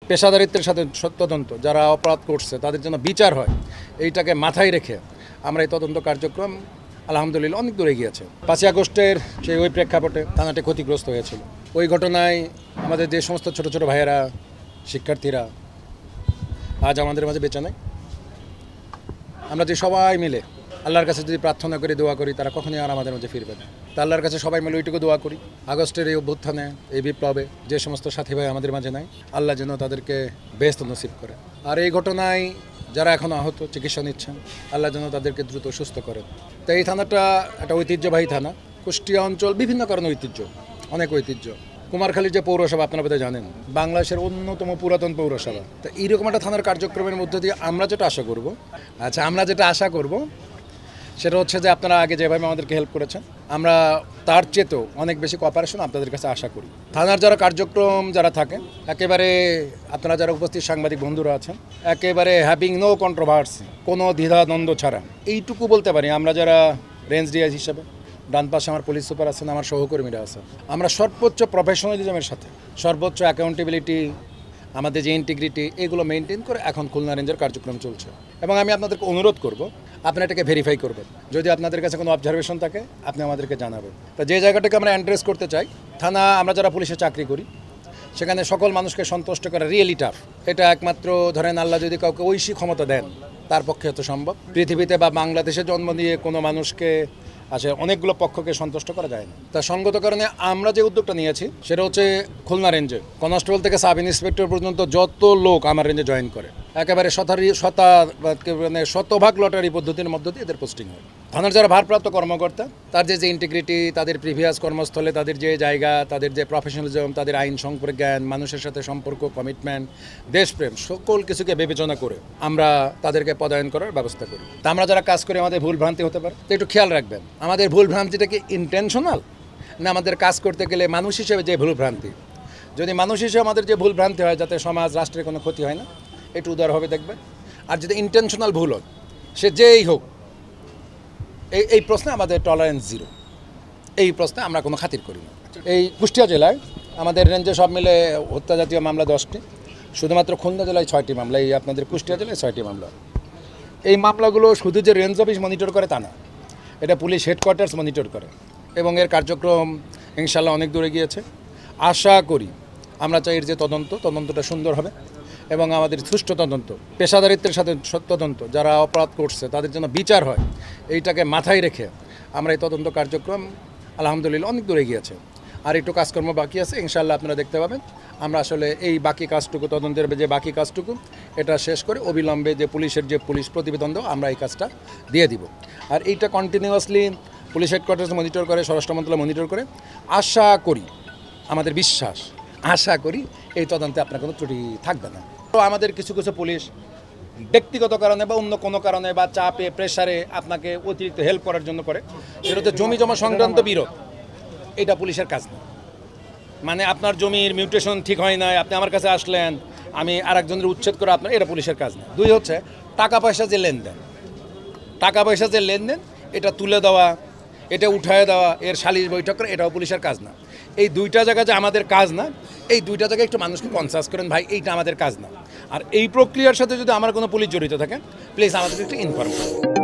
পেশাদারিত্বের সাথে তদন্ত যারা অপরাধ করছে তাদের জন্য বিচার হয়, এইটাকে মাথায় রেখে আমরা এই তদন্ত কার্যক্রম আলহামদুলিল্লাহ অনেক দূরে গিয়েছে। 5ই আগস্টের সেই ওই প্রেক্ষাপটে থানাটি ক্ষতিগ্রস্ত হয়েছিল। ওই ঘটনায় আমাদের যে সমস্ত ছোট ছোট ভাইয়েরা, শিক্ষার্থীরা আজ আমাদের মাঝে বেঁচে নেই। আমরা যে সবাই মিলে আল্লাহর কাছে যদি প্রার্থনা করি, দোয়া করি, তারা কখনোই আর আমাদের মাঝে ফিরবে না। তা আল্লাহর কাছে সবাই মিলে ওইটুকু দোয়া করি, আগস্টের এই অভ্যুত্থানে, এই বিপ্লবে যে সমস্ত সাথী ভাই আমাদের মাঝে নাই, আল্লাহ যেন তাদেরকে বেহেশত নসিব করে। আর এই ঘটনায় যারা এখন আহত, চিকিৎসা নিচ্ছেন, আল্লাহ যেন তাদেরকে দ্রুত সুস্থ করেন। তো এই থানাটা একটা ঐতিহ্যবাহী থানা। কুষ্টিয়া অঞ্চল বিভিন্ন কারণে ঐতিহ্য, অনেক ঐতিহ্য। কুমারখালীর যে পৌরসভা আপনারা বোধহয় জানেন, বাংলাদেশের অন্যতম পুরাতন পৌরসভা। তো এইরকম একটা থানার কার্যক্রমের মধ্যে দিয়ে আমরা যেটা আশা করব সেটা হচ্ছে যে আপনারা আগে যেভাবে আমাদেরকে হেল্প করেছেন, আমরা তার চেয়েও অনেক বেশি কোঅপারেশন আপনাদের কাছে আশা করি। থানার যারা কার্যক্রম যারা থাকেন, একেবারে আপনারা যারা উপস্থিত সাংবাদিক বন্ধুরা আছেন, একেবারে হ্যাভিং নো কন্ট্রোভার্সি, কোনো দ্বিধাদ্বন্দ্ব ছাড়া এইটুকু বলতে পারি, আমরা যারা রেঞ্জ ডিআই হিসেবে, ডান পাশে আমার পুলিশ সুপার আছেন, আমার সহকর্মীরা আছেন, আমরা সর্বোচ্চ প্রফেশনালিজমের সাথে, সর্বোচ্চ অ্যাকাউন্টেবিলিটি, আমাদের যে ইন্টিগ্রিটি, এগুলো মেনটেন করে এখন খুলনা রেঞ্জের কার্যক্রম চলছে। এবং আমি আপনাদেরকে অনুরোধ করব, আপনারা এটাকে ভেরিফাই করবেন। যদি আপনাদের কাছে কোনো অবজারভেশন থাকে, আপনি আমাদেরকে জানাবেন। তো যে জায়গাটাকে আমরা অ্যাড্রেস করতে চাই, থানা, আমরা যারা পুলিশে চাকরি করি, সেখানে সকল মানুষকে সন্তুষ্ট করা রিয়েলি টাফ। এটা একমাত্র ধরেন আল্লাহ যদি কাউকে ঐশী ক্ষমতা দেন, তার পক্ষে হয়তো সম্ভব। পৃথিবীতে বা বাংলাদেশে জন্ম দিয়ে কোনো মানুষকে আসলে অনেকগুলো পক্ষকে সন্তুষ্ট করা যায় না। তা সঙ্গত কারণে আমরা যে উদ্যোগটা নিয়েছি সেটা হচ্ছে খুলনা রেঞ্জে কনস্টেবল থেকে সাব ইন্সপেক্টর পর্যন্ত যত লোক আমার রেঞ্জে জয়েন করে, একেবারে শতভাগ লটারি পদ্ধতির মধ্য দিয়ে এদের পোস্টিং হয়। থানার যারা ভারপ্রাপ্ত কর্মকর্তা, তার যে ইন্টিগ্রিটি, তাদের প্রিভিয়াস কর্মস্থলে তাদের যে জায়গা, তাদের যে প্রফেশনালিজম, তাদের আইন সম্পর্কে জ্ঞান, মানুষের সাথে সম্পর্ক, কমিটমেন্ট, দেশপ্রেম, সকল কিছুকে বিবেচনা করে আমরা তাদেরকে পদায়ন করার ব্যবস্থা করি। তা আমরা যারা কাজ করি, আমাদের ভুল ভ্রান্তি হতে পারে, তো একটু খেয়াল রাখবেন আমাদের ভুল ভ্রান্তিটা কি ইন্টেনশনাল, না আমাদের কাজ করতে গেলে মানুষ হিসেবে যে ভুল ভ্রান্তি। যদি মানুষ হিসেবে আমাদের যে ভুল ভ্রান্তি হয়, যাতে সমাজ রাষ্ট্রের কোনো ক্ষতি হয় না, একটু উদারভাবে দেখবেন। আর যদি ইন্টেনশনাল ভুল হয়, সে যেই হোক, এই প্রশ্নে আমাদের টলারেন্স জিরো। এই প্রশ্নে আমরা কোনো খাতির করি না। এই কুষ্টিয়া জেলায় আমাদের রেঞ্জে সব মিলে হত্যা জাতীয় মামলা 10টি, শুধুমাত্র খুলনা জেলায় 6টি মামলা, এই আপনাদের কুষ্টিয়া জেলায় 6টি মামলা। এই মামলাগুলো শুধু যে রেঞ্জ অফিস মনিটর করে তা না, এটা পুলিশ হেডকোয়ার্টার্স মনিটর করে এবং এর কার্যক্রম ইনশাল্লাহ অনেক দূরে গিয়েছে। আশা করি, আমরা চাই এর যে তদন্তটা সুন্দর হবে এবং আমাদের সুষ্ঠু তদন্ত, পেশাদারিত্বের সাথে তদন্ত যারা অপরাধ করছে তাদের জন্য বিচার হয়, এইটাকে মাথায় রেখে আমরা এই তদন্ত কার্যক্রম আলহামদুলিল্লাহ অনেক দূরে গিয়েছে। আর একটু কাজকর্ম বাকি আছে, ইনশাল্লাহ আপনারা দেখতে পাবেন। আমরা আসলে এই বাকি কাজটুকু, তদন্তের যে বাকি কাজটুকু, এটা শেষ করে অবিলম্বে যে পুলিশের যে পুলিশ প্রতিবেদন দেবো, আমরা এই কাজটা দিয়ে দিব। আর এইটা কন্টিনিউয়াসলি পুলিশ হেডকোয়ার্টার্স মনিটর করে, স্বরাষ্ট্র মন্ত্রণালয় মনিটর করে। আশা করি, আমাদের বিশ্বাস, আশা করি এই তদন্তে আপনার কোনো ত্রুটি থাকবে না। তো আমাদের কিছু কিছু পুলিশ ব্যক্তিগত কারণে বা অন্য কোনো কারণে বা চাপে, প্রেশারে আপনাকে অতিরিক্ত হেল্প করার জন্য করে, সেটা হচ্ছে জমি জমা সংক্রান্ত বিরোধ। এটা পুলিশের কাজ না। মানে আপনার জমির মিউটেশন ঠিক হয় না, আপনি আমার কাছে আসলেন, আমি আরেকজনের উচ্ছেদ করে আপনার, এটা পুলিশের কাজ না। 2 হচ্ছে টাকা পয়সা যে লেনদেন, এটা তুলে দেওয়া, এটা উঠায় দেওয়া, এর সালিশ বৈঠক করে, এটাও পুলিশের কাজ না। এই 2টা জায়গা যে আমাদের কাজ না, এই 2টা জায়গায় একটু মানুষকে কনসাস করেন, ভাই এইটা আমাদের কাজ না। আর এই প্রক্রিয়ার সাথে যদি আমার কোনো পুলিশ জড়িত থাকে, প্লিজ আমাদেরকে একটু ইনফর্ম করুন।